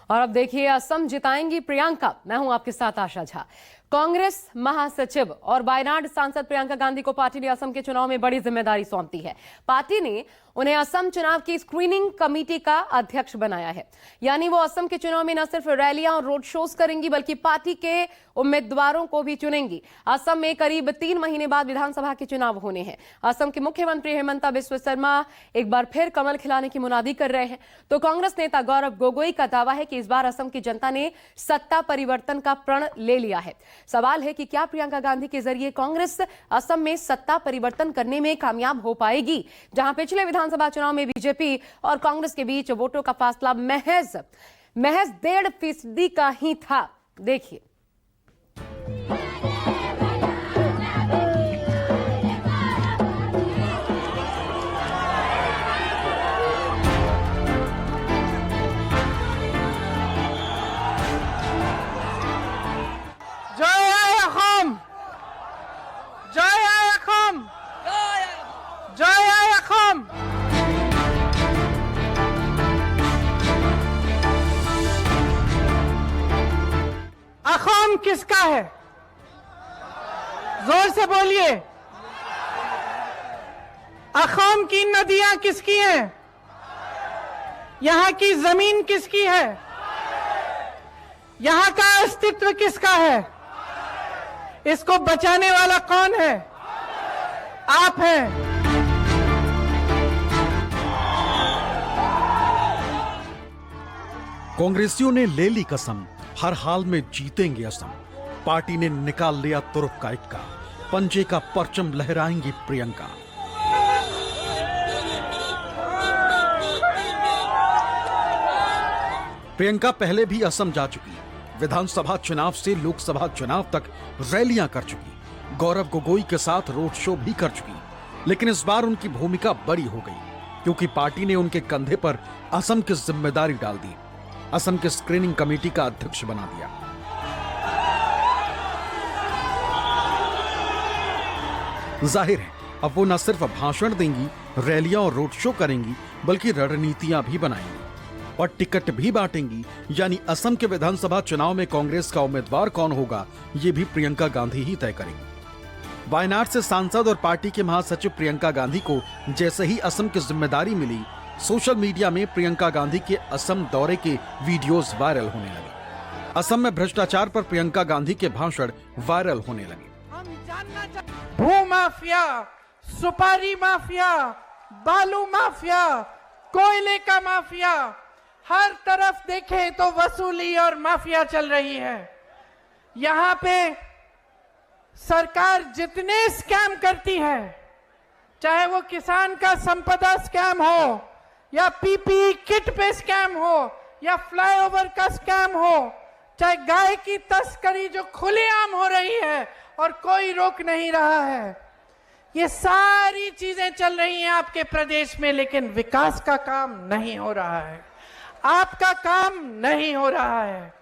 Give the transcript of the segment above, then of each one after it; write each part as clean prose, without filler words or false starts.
और अब देखिए, असम जिताएंगी प्रियंका। मैं हूं आपके साथ आशा झा। कांग्रेस महासचिव और वायनाड सांसद प्रियंका गांधी को पार्टी ने असम के चुनाव में बड़ी जिम्मेदारी सौंपी है। पार्टी ने उन्हें असम चुनाव की स्क्रीनिंग कमेटी का अध्यक्ष बनाया है। यानी वो असम के चुनाव में न सिर्फ रैलियां और रोड शोज करेंगी, बल्कि पार्टी के उम्मीदवारों को भी चुनेंगी। असम में करीब 3 महीने बाद विधानसभा के चुनाव होने हैं। असम के मुख्यमंत्री हेमंता बिस्वा शर्मा एक बार फिर कमल खिलाने की मुनादी कर रहे हैं, तो कांग्रेस नेता गौरव गोगोई का दावा है कि इस बार असम की जनता ने सत्ता परिवर्तन का प्रण ले लिया है। सवाल है कि क्या प्रियंका गांधी के जरिए कांग्रेस असम में सत्ता परिवर्तन करने में कामयाब हो पाएगी, जहां पिछले विधानसभा चुनाव में बीजेपी और कांग्रेस के बीच वोटों का फासला महज 1.5% का ही था। देखिए, असम किसका है? जोर से बोलिए। असम की नदियां किसकी हैं? यहां की जमीन किसकी है? यहां का अस्तित्व किसका है? इसको बचाने वाला कौन है? आप हैं। कांग्रेसियों ने ले ली कसम, हर हाल में जीतेंगे असम। पार्टी ने निकाल लिया तुरुप का इक्का, पंजे का परचम लहराएंगी प्रियंका। प्रियंका पहले भी असम जा चुकी, विधानसभा चुनाव से लोकसभा चुनाव तक रैलियां कर चुकी, गौरव गोगोई के साथ रोड शो भी कर चुकी। लेकिन इस बार उनकी भूमिका बड़ी हो गई, क्योंकि पार्टी ने उनके कंधे पर असम की जिम्मेदारी डाल दी। असम के स्क्रीनिंग कमेटी का अध्यक्ष बना दिया। जाहिर है, अब वो न सिर्फ भाषण देंगी, रैलियां और रोड शो करेंगी, बल्कि रणनीतियां भी बनाएंगी और टिकट भी बांटेंगी। यानी असम के विधानसभा चुनाव में कांग्रेस का उम्मीदवार कौन होगा, ये भी प्रियंका गांधी ही तय करेंगी। वायनाड से सांसद और पार्टी के महासचिव प्रियंका गांधी को जैसे ही असम की जिम्मेदारी मिली, सोशल मीडिया में प्रियंका गांधी के असम दौरे के वीडियोस वायरल होने लगे। असम में भ्रष्टाचार पर प्रियंका गांधी के भाषण वायरल होने लगे। हम जानना चाहते, भू माफिया, सुपारी माफिया, बालू माफिया, कोयले का माफिया, हर तरफ देखें तो वसूली और माफिया चल रही है। यहां पे सरकार जितने स्कैम करती है, चाहे वो किसान का संपदा स्कैम हो, या पीपीई किट पे स्कैम हो, या फ्लाईओवर का स्कैम हो, चाहे गाय की तस्करी जो खुलेआम हो रही है और कोई रोक नहीं रहा है, ये सारी चीजें चल रही हैं आपके प्रदेश में, लेकिन विकास का काम नहीं हो रहा है, आपका काम नहीं हो रहा है।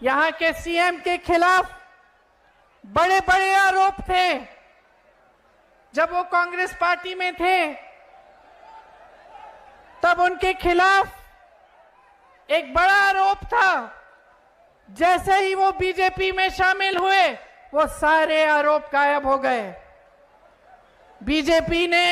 यहां के सीएम के खिलाफ बड़े बड़े आरोप थे जब वो कांग्रेस पार्टी में थे, तब उनके खिलाफ एक बड़ा आरोप था। जैसे ही वो बीजेपी में शामिल हुए, वो सारे आरोप गायब हो गए। बीजेपी ने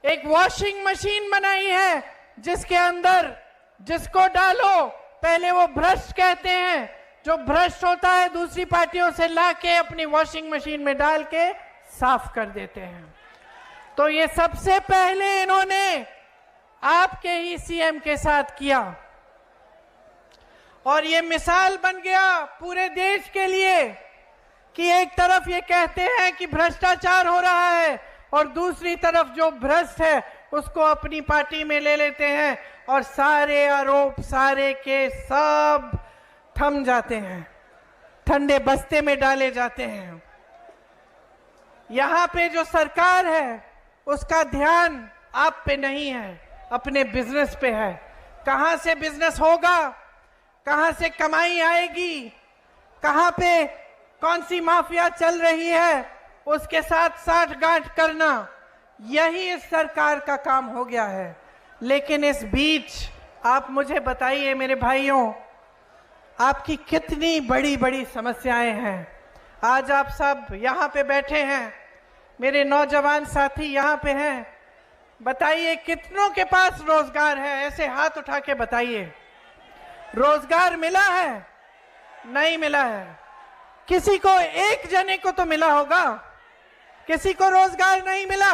एक वॉशिंग मशीन बनाई है, जिसके अंदर जिसको डालो पहले वो भ्रष्ट कहते हैं, जो भ्रष्ट होता है दूसरी पार्टियों से लाके अपनी वॉशिंग मशीन में डाल के साफ कर देते हैं। तो ये सबसे पहले इन्होंने आपके ही सीएम के साथ किया, और ये मिसाल बन गया पूरे देश के लिए कि एक तरफ ये कहते हैं कि भ्रष्टाचार हो रहा है, और दूसरी तरफ जो भ्रष्ट है उसको अपनी पार्टी में ले लेते हैं, और सारे आरोप सारे के सब थम जाते हैं, ठंडे बस्ते में डाले जाते हैं। यहां पे जो सरकार है उसका ध्यान आप पे नहीं है, अपने बिजनेस पे है। कहां से बिजनेस होगा, कहां से कमाई आएगी, कहां पे कौन सी माफिया चल रही है, उसके साथ साठगांठ करना, यही इस सरकार का काम हो गया है। लेकिन इस बीच आप मुझे बताइए मेरे भाइयों, आपकी कितनी बड़ी बड़ी समस्याएं हैं। आज आप सब यहाँ पे बैठे हैं, मेरे नौजवान साथी यहाँ पे हैं। बताइए कितनों के पास रोजगार है? ऐसे हाथ उठा के बताइए। रोजगार मिला है? नहीं मिला है। किसी को, एक जने को तो मिला होगा, किसी को रोजगार नहीं मिला।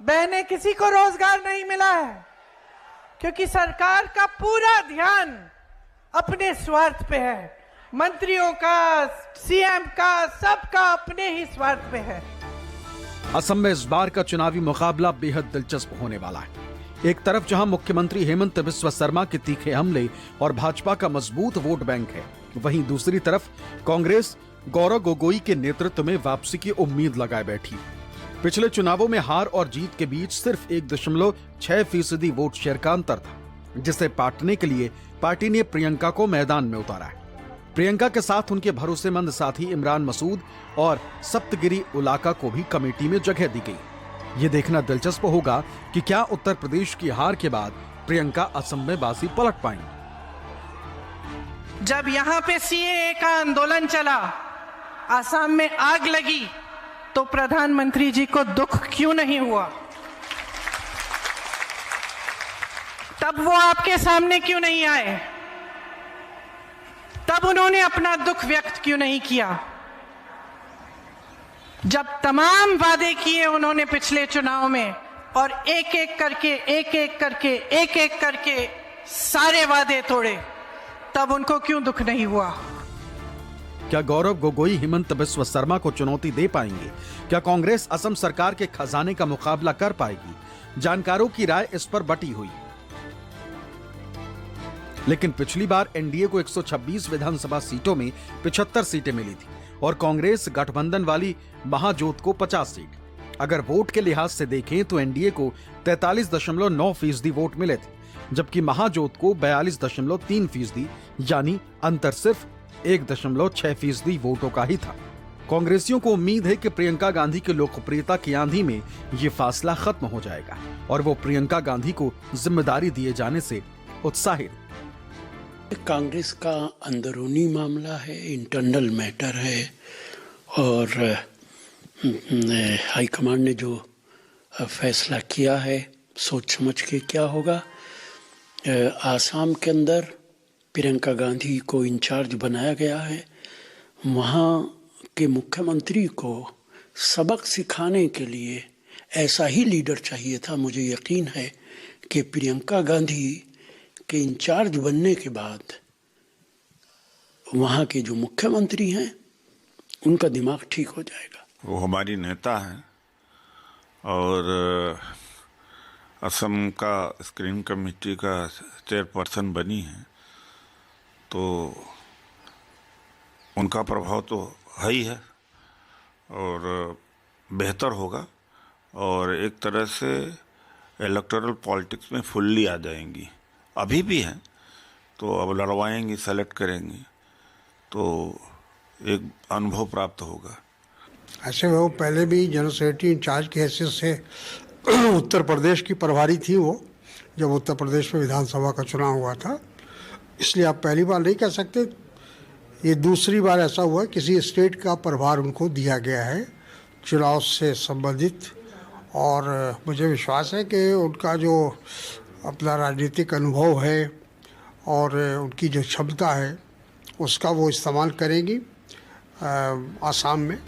बहने, किसी को रोजगार नहीं मिला है, क्योंकि सरकार का पूरा ध्यान अपने स्वार्थ पे है। मंत्रियों का, सीएम का, सबका अपने ही स्वार्थ पे है। असम में इस बार का चुनावी मुकाबला बेहद दिलचस्प होने वाला है। एक तरफ जहां मुख्यमंत्री हेमंत बिस्वा शर्मा के तीखे हमले और भाजपा का मजबूत वोट बैंक है, वहीं दूसरी तरफ कांग्रेस गौरव गोगोई के नेतृत्व में वापसी की उम्मीद लगाए बैठी। पिछले चुनावों में हार और जीत के बीच सिर्फ 1.6% वोट शेयर का अंतर था, जिसे पाटने के लिए पार्टी ने प्रियंका को मैदान में उतारा है। प्रियंका के साथ उनके भरोसेमंद साथी इमरान मसूद और सप्तगिरी उलाका को भी कमेटी में जगह दी गई। ये देखना दिलचस्प होगा कि क्या उत्तर प्रदेश की हार के बाद प्रियंका असम में बाजी पलट पाएंगी। जब यहाँ पे सीएए का आंदोलन चला, असम में आग लगी, तो प्रधानमंत्री जी को दुख क्यों नहीं हुआ? तब वो आपके सामने क्यों नहीं आए? तब उन्होंने अपना दुख व्यक्त क्यों नहीं किया? जब तमाम वादे किए उन्होंने पिछले चुनाव में, और एक एक करके सारे वादे तोड़े, तब उनको क्यों दुख नहीं हुआ? क्या गौरव गोगोई हेमंत बिस्वा शर्मा को चुनौती दे पाएंगे? क्या कांग्रेस असम सरकार के खजाने का मुकाबला कर पाएगी? जानकारों की राय इस पर बटी हुई। लेकिन पिछली बार एनडीए को 126 विधानसभा सीटों में 75 सीटें मिली थी और कांग्रेस गठबंधन वाली महाजोत को 50 सीट। अगर वोट के लिहाज से देखें तो एनडीए को 43.9% वोट मिले थे, जबकि महाजोत को 42.3%, यानी अंतर सिर्फ 1.6% वोटों का ही था। कांग्रेसियों को उम्मीद है कि प्रियंका गांधी की लोकप्रियता की आंधी में ये फासला खत्म हो जाएगा और वो प्रियंका गांधी को जिम्मेदारी दिए जाने से उत्साहित। कांग्रेस का अंदरूनी मामला है, इंटरनल मैटर है, और हाईकमांड ने जो फैसला किया है सोच समझ के क्या होगा। आसाम के अंदर प्रियंका गांधी को इंचार्ज बनाया गया है। वहाँ के मुख्यमंत्री को सबक सिखाने के लिए ऐसा ही लीडर चाहिए था। मुझे यकीन है कि प्रियंका गांधी के इंचार्ज बनने के बाद वहाँ के जो मुख्यमंत्री हैं उनका दिमाग ठीक हो जाएगा। वो हमारी नेता हैं और असम का स्क्रीनिंग कमेटी का चेयरपर्सन बनी है, तो उनका प्रभाव तो है ही है और बेहतर होगा और एक तरह से इलेक्टोरल पॉलिटिक्स में फुल्ली आ जाएंगी। अभी भी हैं तो अब लड़वाएंगी, सेलेक्ट करेंगी, तो एक अनुभव प्राप्त होगा। ऐसे वो पहले भी जनरल सेक्रेटरी इंचार्ज की हैसियत से उत्तर प्रदेश की प्रभारी थी वो, जब उत्तर प्रदेश में विधानसभा का चुनाव हुआ था। इसलिए आप पहली बार नहीं कह सकते, ये दूसरी बार ऐसा हुआ किसी स्टेट का प्रभार उनको दिया गया है चुनाव से संबंधित। और मुझे विश्वास है कि उनका जो अपना राजनीतिक अनुभव है और उनकी जो क्षमता है उसका वो इस्तेमाल करेंगी आसाम में।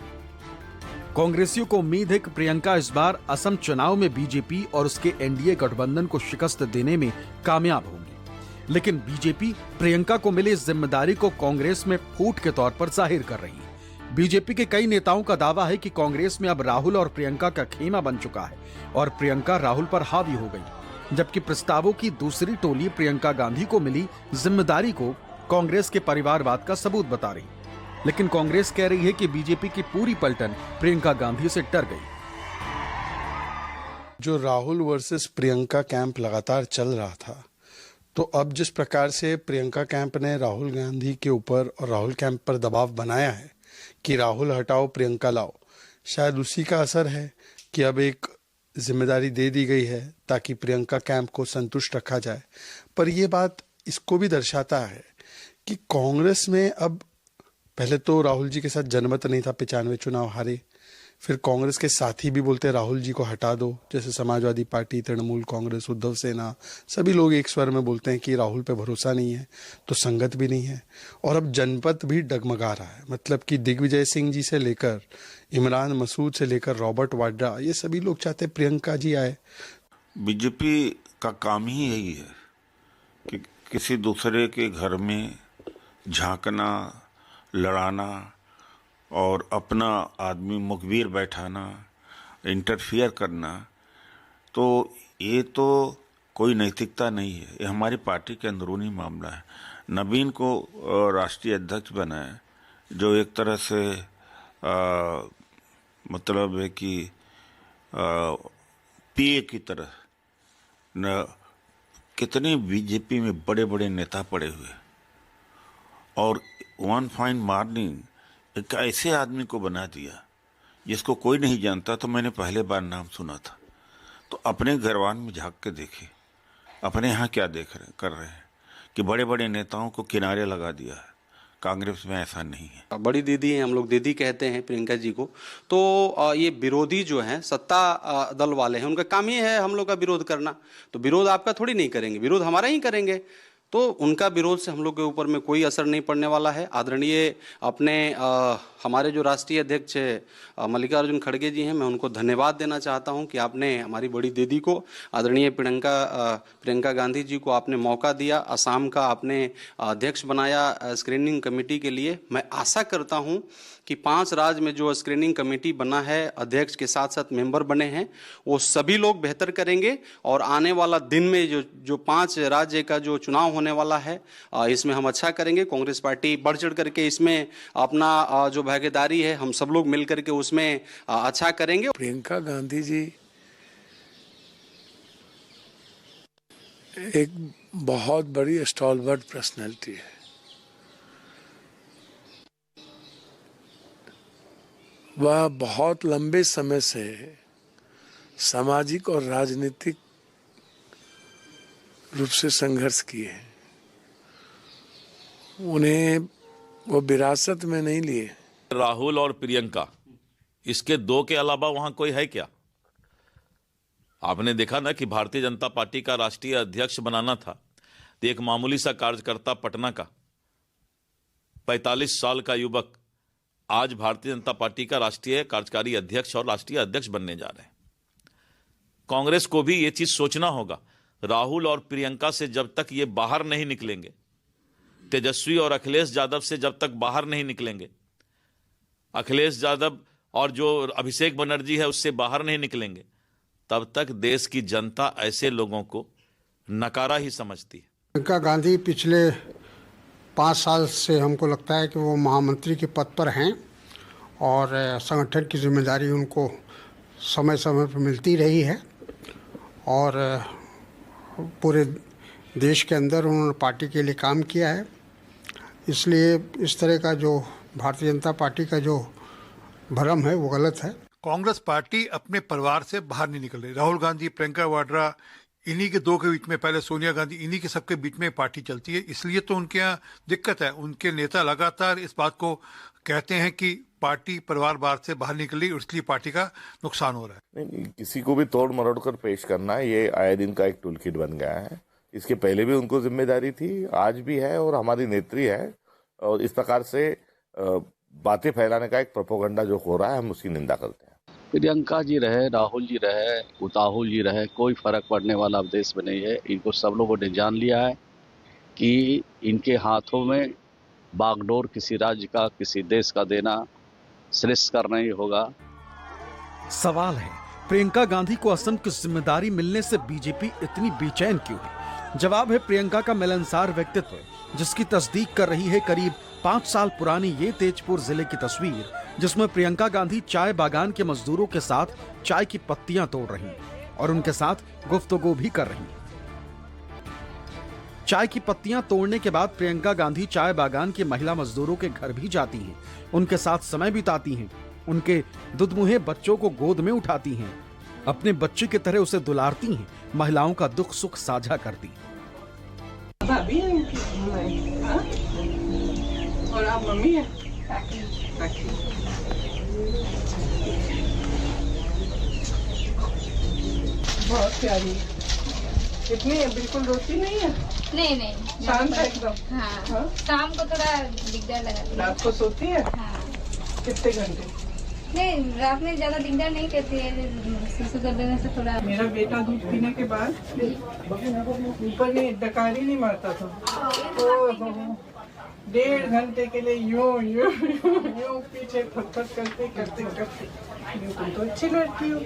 कांग्रेसियों को उम्मीद है कि प्रियंका इस बार असम चुनाव में बीजेपी और उसके एनडीए गठबंधन को शिकस्त देने में कामयाब होंगी। लेकिन बीजेपी प्रियंका को मिली इस जिम्मेदारी को कांग्रेस में फूट के तौर पर जाहिर कर रही है। बीजेपी के कई नेताओं का दावा है कि कांग्रेस में अब राहुल और प्रियंका का खेमा बन चुका है और प्रियंका राहुल पर हावी हो गई, जबकि प्रस्तावों की दूसरी टोली प्रियंका गांधी को मिली जिम्मेदारी को कांग्रेस के परिवारवाद का सबूत बता रही। लेकिन कांग्रेस कह रही है कि बीजेपी की पूरी पलटन प्रियंका गांधी से डर गई। जो राहुल वर्सेस प्रियंका कैंप लगातार चल रहा था, तो अब जिस प्रकार से प्रियंका कैंप ने राहुल गांधी के ऊपर और राहुल कैंप पर दबाव बनाया है कि राहुल हटाओ प्रियंका लाओ, शायद उसी का असर है कि अब एक जिम्मेदारी दे दी गई है ताकि प्रियंका कैंप को संतुष्ट रखा जाए। पर ये बात इसको भी दर्शाता है कि कांग्रेस में अब, पहले तो राहुल जी के साथ जनमत नहीं था, 95 चुनाव हारे, फिर कांग्रेस के साथी भी बोलते हैं राहुल जी को हटा दो, जैसे समाजवादी पार्टी, तृणमूल कांग्रेस, उद्धव सेना, सभी लोग एक स्वर में बोलते हैं कि राहुल पे भरोसा नहीं है, तो संगत भी नहीं है। और अब जनपद भी डगमगा रहा है, मतलब कि दिग्विजय सिंह जी से लेकर इमरान मसूद से लेकर रॉबर्ट वाड्रा, ये सभी लोग चाहते हैं प्रियंका जी आए। बीजेपी का काम ही यही है कि किसी दूसरे के घर में झांकना, लड़ाना और अपना आदमी मुखबिर बैठाना, इंटरफियर करना। तो ये तो कोई नैतिकता नहीं है, ये हमारी पार्टी के अंदरूनी मामला है। नवीन को राष्ट्रीय अध्यक्ष बनाया, जो एक तरह से मतलब है कि पीए की तरह न, कितने बीजेपी में बड़े बड़े नेता पड़े हुए, और वन फाइन मॉर्निंग एक ऐसे आदमी को बना दिया जिसको कोई नहीं जानता। तो मैंने पहले बार नाम सुना था। तो अपने घरवान में झांक के देखे, अपने यहाँ क्या कर रहे हैं कि बड़े बड़े नेताओं को किनारे लगा दिया है। कांग्रेस में ऐसा नहीं है। बड़ी दीदी हैं, हम लोग दीदी कहते हैं प्रियंका जी को। तो ये विरोधी जो हैं, सत्ता दल वाले हैं, उनका काम ही है हम लोग का विरोध करना। तो विरोध आपका थोड़ी नहीं करेंगे, विरोध हमारा ही करेंगे। तो उनका विरोध से हम लोग के ऊपर में कोई असर नहीं पड़ने वाला है। आदरणीय अपने हमारे जो राष्ट्रीय अध्यक्ष मल्लिकार्जुन खड़गे जी हैं, मैं उनको धन्यवाद देना चाहता हूं कि आपने हमारी बड़ी दीदी को, आदरणीय प्रियंका गांधी जी को आपने मौका दिया, असम का आपने अध्यक्ष बनाया स्क्रीनिंग कमेटी के लिए। मैं आशा करता हूं कि 5 राज्य में जो स्क्रीनिंग कमेटी बना है, अध्यक्ष के साथ साथ मेंबर बने हैं, वो सभी लोग बेहतर करेंगे। और आने वाला दिन में जो 5 राज्य का जो चुनाव होने वाला है, इसमें हम अच्छा करेंगे। कांग्रेस पार्टी बढ़ चढ़ करके इसमें अपना जो भागीदारी है, हम सब लोग मिल करके उसमें अच्छा करेंगे। प्रियंका गांधी जी एक बहुत बड़ी स्टॉलवर्ट पर्सनैलिटी है। वह बहुत लंबे समय से सामाजिक और राजनीतिक रूप से संघर्ष किए हैं। उन्हें वो विरासत में नहीं लिए। राहुल और प्रियंका, इसके दो के अलावा वहां कोई है क्या? आपने देखा ना कि भारतीय जनता पार्टी का राष्ट्रीय अध्यक्ष बनाना था, तो एक मामूली सा कार्यकर्ता पटना का 45 साल का युवक आज भारतीय जनता पार्टी का राष्ट्रीय कार्यकारी अध्यक्ष और राष्ट्रीय अध्यक्ष बनने जा रहे हैं। कांग्रेस को भी ये चीज सोचना होगा। राहुल और प्रियंका से जब तक ये बाहर नहीं निकलेंगे, तेजस्वी और अखिलेश यादव से जब तक बाहर नहीं निकलेंगे, अखिलेश यादव और जो अभिषेक बनर्जी है उससे बाहर नहीं निकलेंगे, तब तक देश की जनता ऐसे लोगों को नकारा ही समझती है। प्रियंका गांधी पिछले 5 साल से हमको लगता है कि वो महामंत्री के पद पर हैं और संगठन की जिम्मेदारी उनको समय समय पर मिलती रही है और पूरे देश के अंदर उन्होंने पार्टी के लिए काम किया है। इसलिए इस तरह का जो भारतीय जनता पार्टी का जो भ्रम है वो गलत है। कांग्रेस पार्टी अपने परिवार से बाहर नहीं निकल रही। राहुल गांधी, प्रियंका वाड्रा, इन्हीं के दो के बीच में, पहले सोनिया गांधी, इन्हीं के सबके बीच में पार्टी चलती है। इसलिए तो उनके यहाँ दिक्कत है। उनके नेता लगातार इस बात को कहते हैं कि पार्टी परिवार बाहर से बाहर निकली और इसलिए पार्टी का नुकसान हो रहा है। नहीं, किसी को भी तोड़ मरोड़ कर पेश करना, ये आए दिन का एक टूल किट बन गया है। इसके पहले भी उनको जिम्मेदारी थी, आज भी है और हमारी नेत्री है। और इस प्रकार से बातें फैलाने का एक प्रोपोगंडा जो हो रहा है, हम उसकी निंदा करते हैं। प्रियंका जी रहे, राहुल जी रहे, उताहुल जी रहे, कोई फर्क पड़ने वाला अब देश में नहीं है। इनको सब लोगों ने जान लिया है कि इनके हाथों में बागडोर किसी राज्य का, किसी देश का देना श्रेष्ठकर नहीं होगा। सवाल है, प्रियंका गांधी को असम की जिम्मेदारी मिलने से बीजेपी इतनी बेचैन क्यों है? जवाब है प्रियंका का मिलनसार व्यक्तित्व, जिसकी तस्दीक कर रही है करीब 5 साल पुरानी ये तेजपुर जिले की तस्वीर, जिसमें प्रियंका गांधी चाय बागान के मजदूरों के साथ चाय की पत्तियां तोड़ रही और उनके साथ गुफ्तगू भी कर रही। चाय की पत्तियां तोड़ने के बाद प्रियंका गांधी चाय बागान के महिला मजदूरों के घर भी जाती हैं, उनके साथ समय बिताती हैं, उनके दुधमुहे बच्चों को गोद में उठाती हैं अपने बच्चे की तरह उसे दुलारती हैं, महिलाओं का दुख सुख साझा करती हैं। भाभी है उनकी, हाँ? और आप मम्मी है? बहुत प्यारी, इतनी है, बिल्कुल रोती नहीं है? नहीं शांत है एकदम। हाँ, शाम को थोड़ा दिक्कत लगा। रात को सोती है? हाँ। कितने घंटे? नहीं, रात में ज्यादा दिक्कत नहीं करती है, सुसु कर देने से थोड़ा। मेरा बेटा दूध पीने के बाद ऊपर नहीं, डकारी नहीं मारता था। 1.5 घंटे के लिए यूं पीछे थपथप करते तुम तो अच्छी लड़की हो।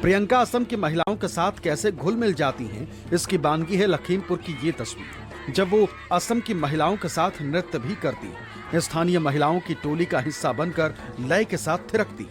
प्रियंका असम की महिलाओं के साथ कैसे घुल मिल जाती हैं, इसकी बानगी है लखीमपुर की ये तस्वीर, जब वो असम की महिलाओं के साथ नृत्य भी करती हैं। स्थानीय महिलाओं की टोली का हिस्सा बनकर लय के साथ थिरकती।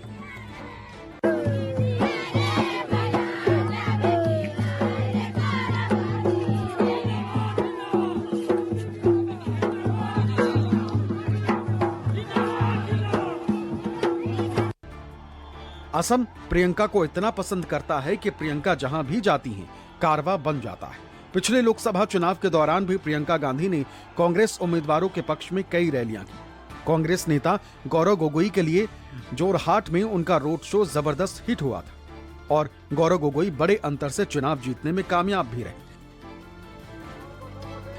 असम प्रियंका को इतना पसंद करता है कि प्रियंका जहां भी जाती हैं, कारवां बन जाता है। पिछले लोकसभा चुनाव के दौरान भी प्रियंका गांधी ने कांग्रेस उम्मीदवारों के पक्ष में कई रैलियां की। कांग्रेस नेता गौरव गोगोई के लिए जोरहाट में उनका रोड शो जबरदस्त हिट हुआ था और गौरव गोगोई बड़े अंतर से चुनाव जीतने में कामयाब भी रहे।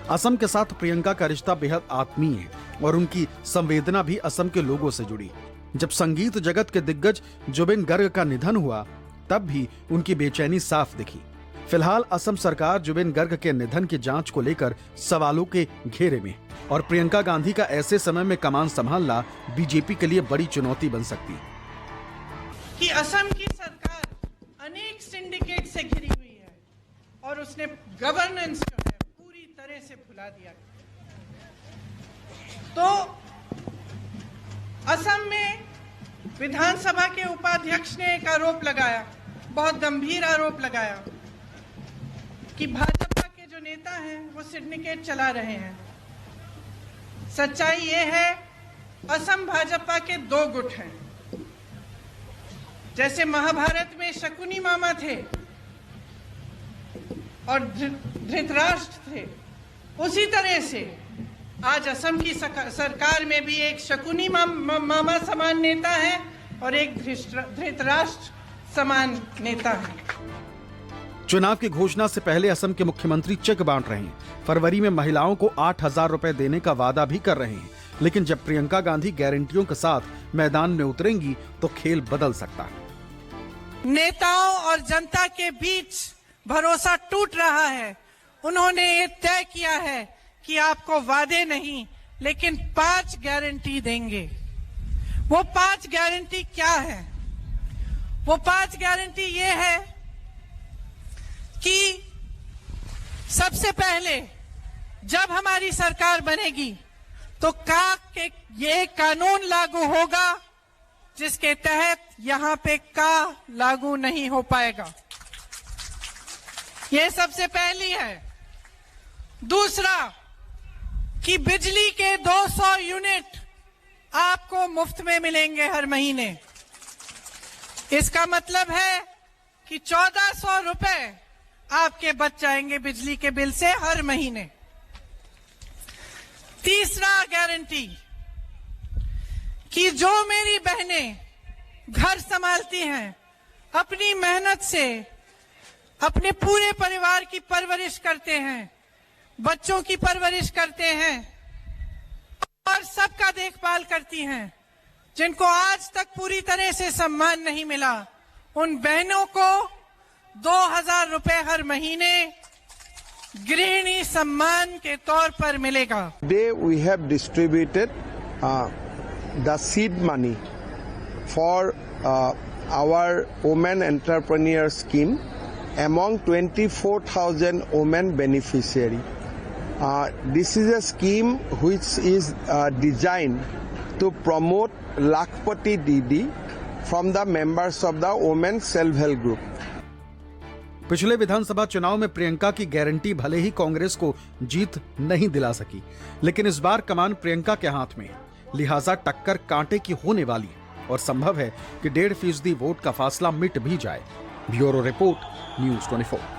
असम के साथ प्रियंका का रिश्ता बेहद आत्मीय है और उनकी संवेदना भी असम के लोगों से जुड़ी। जब संगीत जगत के दिग्गज जुबिन गर्ग का निधन हुआ, तब भी उनकी बेचैनी साफ दिखी। फिलहाल असम सरकार जुबिन गर्ग के निधन की जांच को लेकर सवालों के घेरे में और प्रियंका गांधी का ऐसे समय में कमान संभालना बीजेपी के लिए बड़ी चुनौती बन सकती है। कि असम की सरकार अनेक सिंडिकेट से घिरी हुई है और उसने गवर्नेंस जो है पूरी तरह से भुला दिया। तो असम में विधानसभा के उपाध्यक्ष ने एक आरोप लगाया, बहुत गंभीर आरोप लगाया, कि भाजपा के जो नेता हैं वो सिंडिकेट चला रहे हैं। सच्चाई ये है, असम भाजपा के 2 गुट हैं। जैसे महाभारत में शकुनी मामा थे और धृतराष्ट्र थे, उसी तरह से आज असम की सरकार में भी एक शकुनी मामा समान नेता है और एक धृतराष्ट्र समान नेता है। चुनाव की घोषणा से पहले असम के मुख्यमंत्री चेक बांट रहे हैं। फरवरी में महिलाओं को 8,000 रुपए देने का वादा भी कर रहे हैं, लेकिन जब प्रियंका गांधी गारंटियों के साथ मैदान में उतरेंगी तो खेल बदल सकता है। नेताओं और जनता के बीच भरोसा टूट रहा है। उन्होंने ये तय किया है कि आपको वादे नहीं लेकिन 5 गारंटी देंगे। वो 5 गारंटी क्या है? वो 5 गारंटी ये है कि सबसे पहले जब हमारी सरकार बनेगी तो के ये कानून लागू होगा जिसके तहत यहाँ पे लागू नहीं हो पाएगा। ये सबसे पहली है। दूसरा कि बिजली के 200 यूनिट आपको मुफ्त में मिलेंगे हर महीने। इसका मतलब है कि 1400 रुपए आपके बच जाएंगे बिजली के बिल से हर महीने। तीसरा गारंटी कि जो मेरी बहनें घर संभालती हैं, अपनी मेहनत से अपने पूरे परिवार की परवरिश करते हैं, बच्चों की परवरिश करते हैं और सबका देखभाल करती हैं, जिनको आज तक पूरी तरह से सम्मान नहीं मिला, उन बहनों को 2000 रुपए हर महीने गृहिणी सम्मान के तौर पर मिलेगा। Today we have distributed the seed money for our women entrepreneur scheme among 24,000 women beneficiary. This is a scheme which is designed to promote Lakhpati Didi from the members of the women self-help group. पिछले विधानसभा चुनाव में प्रियंका की guarantee भले ही कांग्रेस को जीत नहीं दिला सकी, लेकिन इस बार कमान प्रियंका के हाथ में है, लिहाजा टक्कर कांटे की होने वाली है। और संभव है कि 1.5% वोट का फासला मिट भी जाए। Bureau report, news 24।